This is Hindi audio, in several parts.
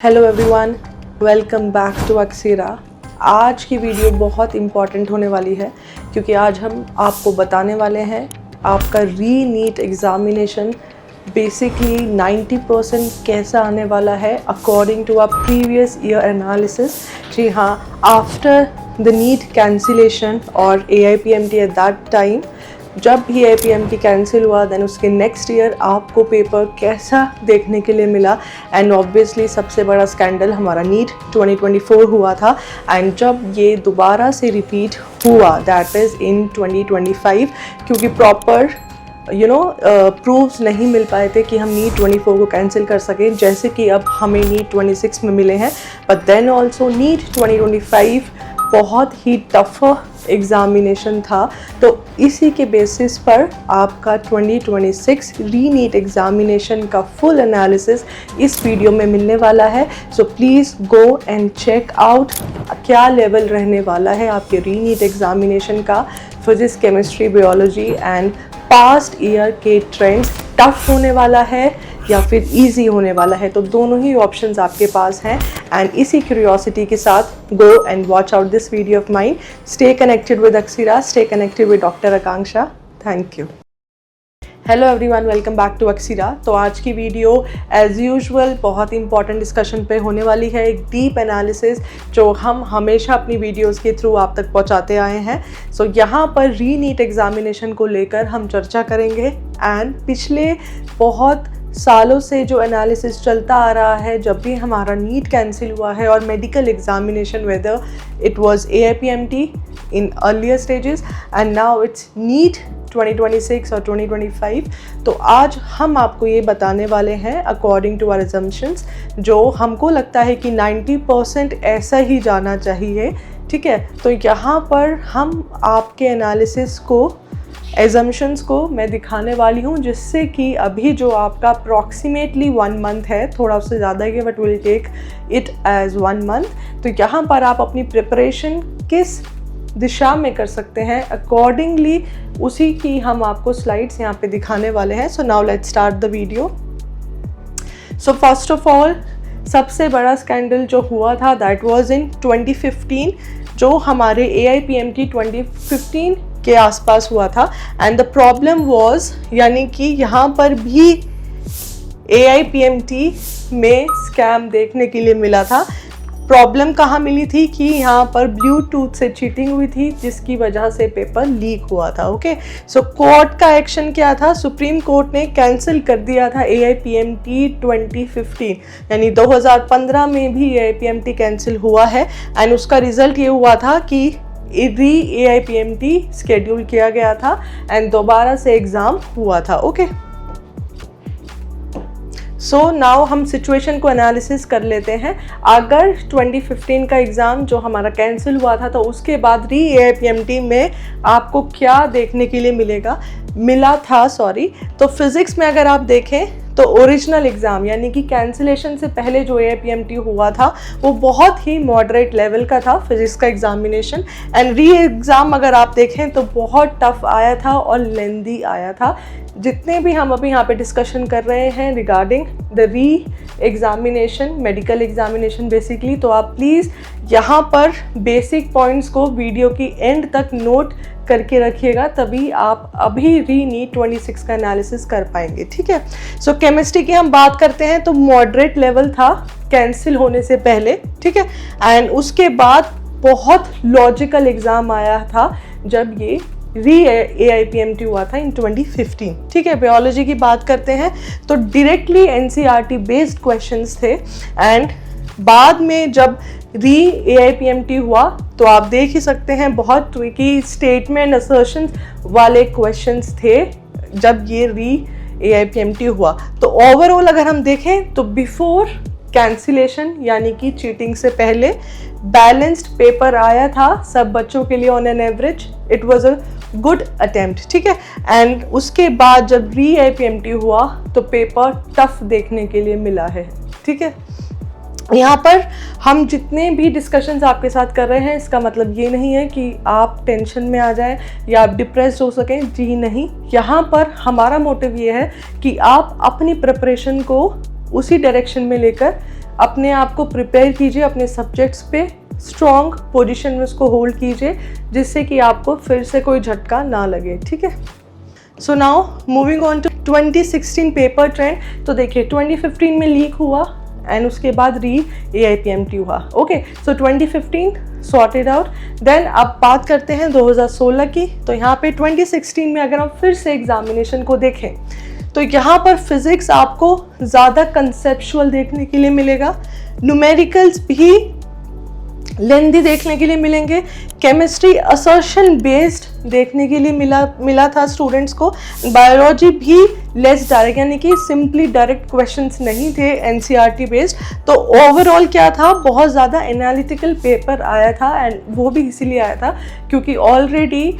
Hello everyone, welcome back to Aksira. आज की वीडियो बहुत इम्पॉर्टेंट होने वाली है क्योंकि आज हम आपको बताने वाले हैं आपका री नीट एग्ज़ामिनेशन बेसिकली 90% कैसा आने वाला है according to our previous year analysis. जी हाँ, आफ्टर द नीट कैंसिलेशन और AIPMT एट दैट टाइम, जब भी AIPMT कैंसिल हुआ देन उसके नेक्स्ट ईयर आपको पेपर कैसा देखने के लिए मिला। एंड ऑब्वियसली सबसे बड़ा स्कैंडल हमारा नीट 2024 हुआ था। एंड जब ये दोबारा से रिपीट हुआ दैट इज़ इन 2025, क्योंकि प्रॉपर प्रूफ्स नहीं मिल पाए थे कि हम नीट 24 को कैंसिल कर सकें, जैसे कि अब हमें नीट 26 में मिले हैं। बट देन ऑल्सो नीट 2025 बहुत ही टफ एग्ज़ामिनेशन था, तो इसी के बेसिस पर आपका 2026 री नीट एग्ज़ामिनेशन का फुल एनालिसिस इस वीडियो में मिलने वाला है। So please go and check out क्या लेवल रहने वाला है आपके री नीट एग्ज़ामिनेशन का। Physics, chemistry, biology and past year के ट्रेंड्स टफ होने वाला है या फिर इजी होने वाला है, तो दोनों ही ऑप्शंस आपके पास हैं। एंड इसी क्यूरियोसिटी के साथ go and watch out this video of mine. Stay connected with Aksira, stay connected with doctor Akanksha. Thank you. Hello everyone, welcome back to Aksira. तो आज की वीडियो एज यूजुअल बहुत इंपॉर्टेंट डिस्कशन पे होने वाली है, एक डीप एनालिसिस जो हम हमेशा अपनी वीडियोस के थ्रू आप तक पहुंचाते आए हैं। सो यहाँ पर री नीट एग्ज़ामिनेशन को लेकर हम चर्चा करेंगे। एंड पिछले बहुत सालों से जो एनालिसिस चलता आ रहा है, जब भी हमारा नीट कैंसिल हुआ है और medical examination, whether it was AIPMT in earlier stages and now it's NEET 2026 और 2025, तो आज हम आपको ये बताने वाले हैं अकॉर्डिंग टू आवर assumptions, जो हमको लगता है कि 90% ऐसा ही जाना चाहिए। ठीक है, तो यहाँ पर हम आपके एनालिसिस को, एजम्पशंस को मैं दिखाने वाली हूँ, जिससे कि अभी जो आपका अप्रॉक्सीमेटली 1 मंथ है, थोड़ा उससे ज़्यादा ही है but will take it as 1 month, तो यहाँ पर आप अपनी प्रिपरेशन किस दिशा में कर सकते हैं अकॉर्डिंगली उसी की हम आपको स्लाइड्स यहाँ पे दिखाने वाले हैं। So now let's start the video. So first of all, सबसे बड़ा स्कैंडल जो हुआ था दैट वाज इन 2015, जो हमारे AIPMT 2015 के आसपास हुआ था। एंड द प्रॉब्लम वाज, यानी कि यहाँ पर भी AIPMT में स्कैम देखने के लिए मिला था। प्रॉब्लम कहाँ मिली थी कि यहाँ पर ब्लूटूथ से चीटिंग हुई थी, जिसकी वजह से पेपर लीक हुआ था। ओके, सो कोर्ट का एक्शन क्या था? सुप्रीम कोर्ट ने कैंसिल कर दिया था AIPMT 2015, यानी 2015 में भी AIPMT कैंसिल हुआ है। एंड उसका रिजल्ट ये हुआ था कि री AIPMT स्केड्यूल किया गया था एंड दोबारा से एग्ज़ाम हुआ था। ओके, सो नाउ हम सिचुएशन को एनालिसिस कर लेते हैं। अगर 2015 का एग्ज़ाम जो हमारा कैंसिल हुआ था, तो उसके बाद री AIPMT में आपको क्या देखने के लिए मिला था। तो फिज़िक्स में अगर आप देखें तो ओरिजिनल एग्ज़ाम, यानी कि कैंसिलेशन से पहले जो AIPMT हुआ था वो बहुत ही मॉडरेट लेवल का था फिज़िक्स का एग्ज़ामिनेशन। एंड री एग्ज़ाम अगर आप देखें तो बहुत टफ आया था और लेंदी आया था। जितने भी हम अभी यहाँ पे डिस्कशन कर रहे हैं रिगार्डिंग द री एग्ज़ामिनेशन, मेडिकल एग्ज़ामिनेशन बेसिकली, तो आप प्लीज़ यहाँ पर बेसिक पॉइंट्स को वीडियो की एंड तक नोट करके रखिएगा, तभी आप अभी री नीट 26 का एनालिसिस कर पाएंगे। ठीक है, सो केमिस्ट्री की हम बात करते हैं तो मॉडरेट लेवल था कैंसिल होने से पहले। ठीक है, एंड उसके बाद बहुत लॉजिकल एग्ज़ाम आया था जब ये री AIPMT हुआ था इन 2015। ठीक है, बायोलॉजी की बात करते हैं तो डायरेक्टली NCERT बेस्ड क्वेश्चंस थे। एंड बाद में जब री AIPMT हुआ तो आप देख ही सकते हैं बहुत ट्रिकी स्टेटमेंट असर्शंस वाले क्वेश्चंस थे जब ये री AIPMT हुआ। तो ओवरऑल अगर हम देखें तो बिफोर कैंसिलेशन, यानी कि चीटिंग से पहले, बैलेंस्ड पेपर आया था सब बच्चों के लिए on an average. It was a good attempt. ठीक है, एंड उसके बाद जब री AIPMT हुआ तो पेपर टफ देखने के लिए मिला है। ठीक है, यहाँ पर हम जितने भी डिस्कशंस आपके साथ कर रहे हैं, इसका मतलब ये नहीं है कि आप टेंशन में आ जाएं या आप डिप्रेस्ड हो सकें। जी नहीं, यहाँ पर हमारा मोटिव ये है कि आप अपनी प्रिपरेशन को उसी डायरेक्शन में लेकर अपने आप को प्रिपेयर कीजिए, अपने सब्जेक्ट्स पे स्ट्रॉन्ग पोजीशन में उसको होल्ड कीजिए, जिससे कि आपको फिर से कोई झटका ना लगे, ठीक है। So now moving on to 2016 paper trend. तो देखिए 2015 में लीक हुआ एंड उसके बाद री AIPMT हुआ। ओके, सो 2015 सॉर्टेड आउट। देन अब बात करते हैं 2016 की। तो यहाँ पे 2016 में अगर हम फिर से एग्जामिनेशन को देखें तो यहाँ पर फिजिक्स आपको ज़्यादा कंसेप्चुअल देखने के लिए मिलेगा, न्यूमेरिकल्स भी लेंदी देखने के लिए मिलेंगे, केमिस्ट्री असर्शन बेस्ड देखने के लिए मिला था स्टूडेंट्स को, बायोलॉजी भी लेस डायरेक्ट यानी कि सिंपली डायरेक्ट क्वेश्चंस नहीं थे NCERT बेस्ड। तो ओवरऑल क्या था, बहुत ज़्यादा एनालिटिकल पेपर आया था एंड वो भी इसीलिए आया था क्योंकि ऑलरेडी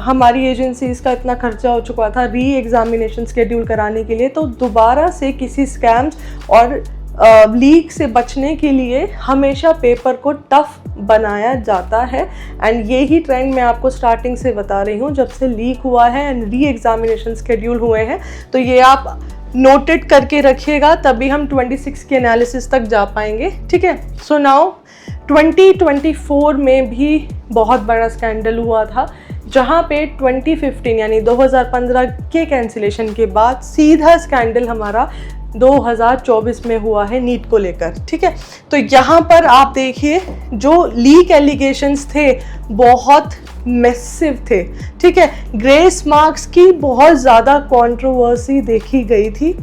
हमारी एजेंसीज का इतना खर्चा हो चुका था री एग्जामिनेशन शेड्यूल कराने के लिए। तो दोबारा से किसी स्कैम्स और लीक से बचने के लिए हमेशा पेपर को टफ बनाया जाता है एंड यही ट्रेंड मैं आपको स्टार्टिंग से बता रही हूँ, जब से लीक हुआ है एंड री एग्जामिनेशन शेड्यूल हुए हैं। तो ये आप नोटेड करके रखिएगा, तभी हम 26 के एनालिसिस तक जा पाएंगे, ठीक है। सो नाउ 2024 में भी बहुत बड़ा स्कैंडल हुआ था, जहाँ पे 2015 यानी 2015 के कैंसिलेशन के बाद सीधा स्कैंडल हमारा 2024 में हुआ है नीट को लेकर, ठीक है। तो यहाँ पर आप देखिए जो लीक एलिगेशंस थे बहुत मैसिव थे, ठीक है। ग्रेस मार्क्स की बहुत ज़्यादा कंट्रोवर्सी देखी गई थी।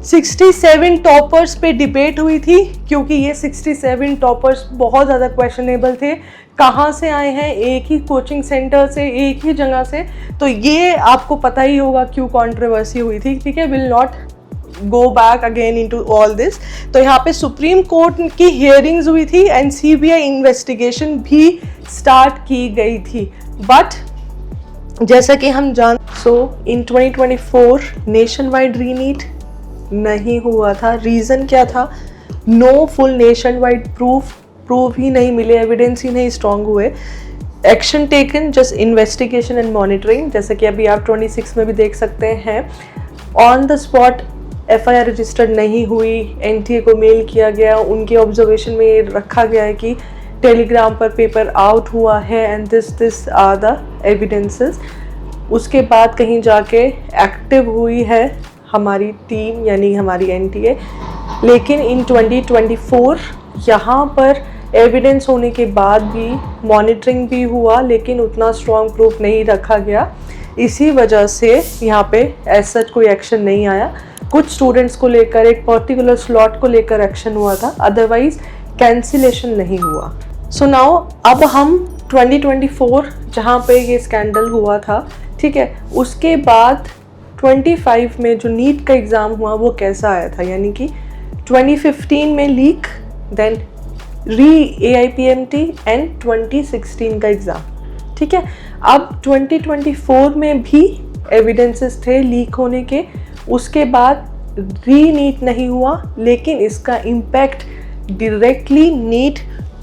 67 टॉपर्स पे डिबेट हुई थी क्योंकि ये 67 टॉपर्स बहुत ज़्यादा क्वेश्चनेबल थे, कहाँ से आए हैं, एक ही कोचिंग सेंटर से, एक ही जगह से। तो ये आपको पता ही होगा क्यों कंट्रोवर्सी हुई थी, ठीक है। Will not go back again into all this. तो यहाँ पे सुप्रीम कोर्ट की हियरिंग्स हुई थी एंड CBI इन्वेस्टिगेशन भी स्टार्ट की गई थी। बट जैसा कि हम इन 2024 नेशन वाइड रीनीट नहीं हुआ था। रीज़न क्या था, no full nation wide proof ही नहीं मिले, एविडेंस ही नहीं स्ट्रॉन्ग हुए। Action taken just investigation and monitoring, जैसे कि अभी आप 26 में भी देख सकते हैं। On the spot FIR registered नहीं हुई, NTA को मेल किया गया, उनके ऑब्जर्वेशन में ये रखा गया है कि टेलीग्राम पर पेपर आउट हुआ है and this are the evidences. उसके बाद कहीं जाके एक्टिव हुई है हमारी टीम यानी हमारी NTA। लेकिन इन 2024 यहाँ पर एविडेंस होने के बाद भी मॉनिटरिंग भी हुआ, लेकिन उतना स्ट्रॉन्ग प्रूफ नहीं रखा गया। इसी वजह से यहाँ पे एज सच कोई एक्शन नहीं आया। कुछ स्टूडेंट्स को लेकर एक पर्टिकुलर स्लॉट को लेकर एक्शन हुआ था, अदरवाइज कैंसिलेशन नहीं हुआ। सो नाउ अब हम 2024 जहाँ पे ये स्कैंडल हुआ था, ठीक है, उसके बाद 25 में जो नीट का एग्ज़ाम हुआ वो कैसा आया था, यानी कि 2015 में लीक, देन री AIPMT एंड 2016 का एग्ज़ाम, ठीक है। अब 2024 में भी एविडेंसेस थे लीक होने के, उसके बाद री नीट नहीं हुआ, लेकिन इसका इम्पैक्ट डायरेक्टली नीट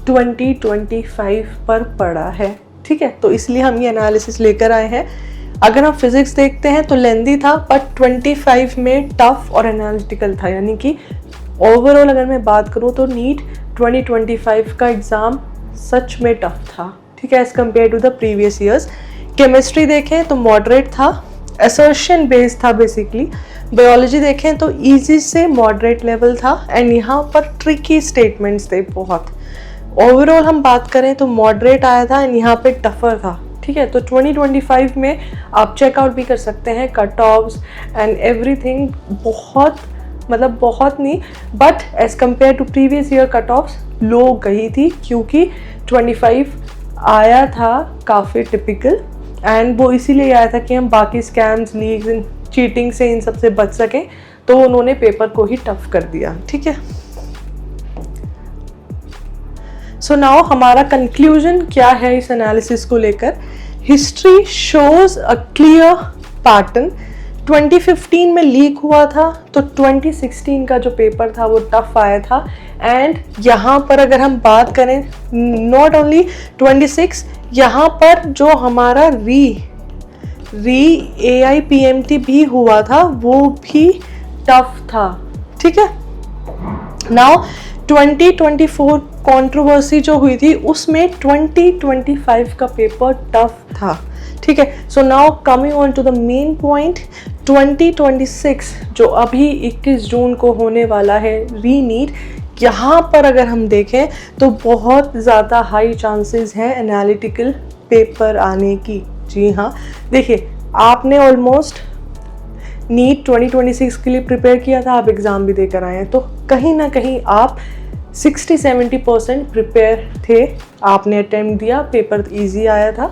2025 पर पड़ा है, ठीक है। तो इसलिए हम ये एनालिसिस लेकर आए हैं। अगर हम फिजिक्स देखते हैं तो लेंदी था, बट 25 में टफ और एनालिटिकल था, यानी कि ओवरऑल अगर मैं बात करूँ तो नीट 2025 का एग्ज़ाम सच में टफ था, ठीक है, as compare to the previous years. Chemistry देखें तो मॉडरेट था, असर्शन बेस्ड था बेसिकली। बायोलॉजी देखें तो इजी से मॉडरेट लेवल था एंड यहाँ पर ट्रिकी स्टेटमेंट्स थे बहुत। ओवरऑल हम बात करें तो मॉडरेट आया था एंड यहाँ पे टफर था, ठीक है। तो 2025 में आप चेकआउट भी कर सकते हैं कट ऑफ्स एंड एवरीथिंग, बहुत नहीं, but as compare to previous year cut offs low गई थी क्योंकि 25 आया था काफ़ी टिपिकल एंड वो इसीलिए आया था कि हम बाकी स्कैम्स, लीक्स, चीटिंग से इन सब से बच सकें, तो उन्होंने पेपर को ही टफ कर दिया, ठीक है। सो नाउ हमारा कंक्लूजन क्या है इस एनालिसिस को लेकर। History shows a clear pattern. 2015 में लीक हुआ था तो 2016 का जो पेपर था वो टफ आया था एंड यहाँ पर अगर हम बात करें नॉट ओनली 26, यहाँ पर जो हमारा री AIPMT भी हुआ था वो भी टफ था, ठीक है। नाउ 2024 कंट्रोवर्सी जो हुई थी उसमें 2025 का पेपर टफ था, ठीक है। So now coming on to the main point, 2026 जो अभी 21 जून को होने वाला है रीनीट, यहाँ पर अगर हम देखें तो बहुत ज़्यादा हाई चांसेस हैं एनालिटिकल पेपर आने की। जी हाँ, देखिए आपने ऑलमोस्ट नीट 2026 के लिए प्रिपेयर किया था, आप एग्ज़ाम भी देकर आए हैं, तो कहीं ना कहीं आप 60-70% प्रिपेयर थे, आपने अटेम्प्ट दिया, पेपर इजी आया था,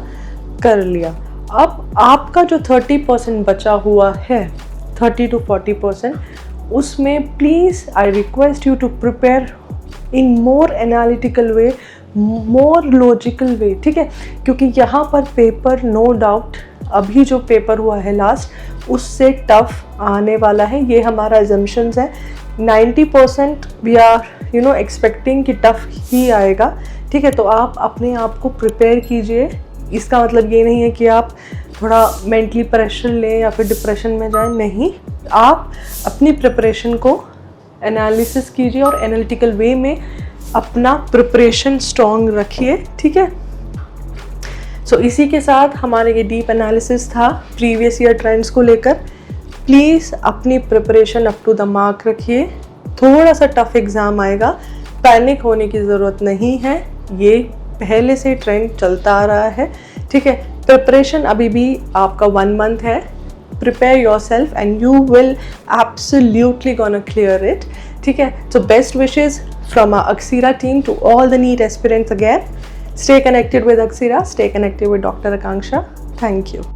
कर लिया। अब आपका जो 30% बचा हुआ है, 30 to 40%, उसमें please I request you to prepare in more analytical way, more logical way, ठीक है। क्योंकि यहाँ पर पेपर नो डाउट अभी जो पेपर हुआ है लास्ट उससे टफ आने वाला है, ये हमारा अजम्पशंस है। 90% वी आर एक्सपेक्टिंग कि टफ ही आएगा, ठीक है। तो आप अपने आप को प्रिपेयर कीजिए, इसका मतलब ये नहीं है कि आप थोड़ा मेंटली प्रेशर लें या फिर डिप्रेशन में जाएं, नहीं, आप अपनी प्रिपरेशन को एनालिसिस कीजिए और एनालिटिकल वे में अपना प्रिपरेशन स्ट्रॉन्ग रखिए, ठीक है। सो इसी के साथ हमारे ये डीप एनालिसिस था प्रीवियस ईयर ट्रेंड्स को लेकर। प्लीज़ अपनी preparation up to the mark रखिए, थोड़ा सा टफ एग्ज़ाम आएगा, पैनिक होने की ज़रूरत नहीं है, ये पहले से ट्रेंड चलता आ रहा है, ठीक है। प्रिपरेशन अभी भी आपका 1 month है, prepare yourself and you will absolutely gonna clear it, ठीक है। So best wishes from our Aksira team to all the NEET aspirants again. Stay connected with Aksira, stay connected with Dr. Akanksha. Thank you.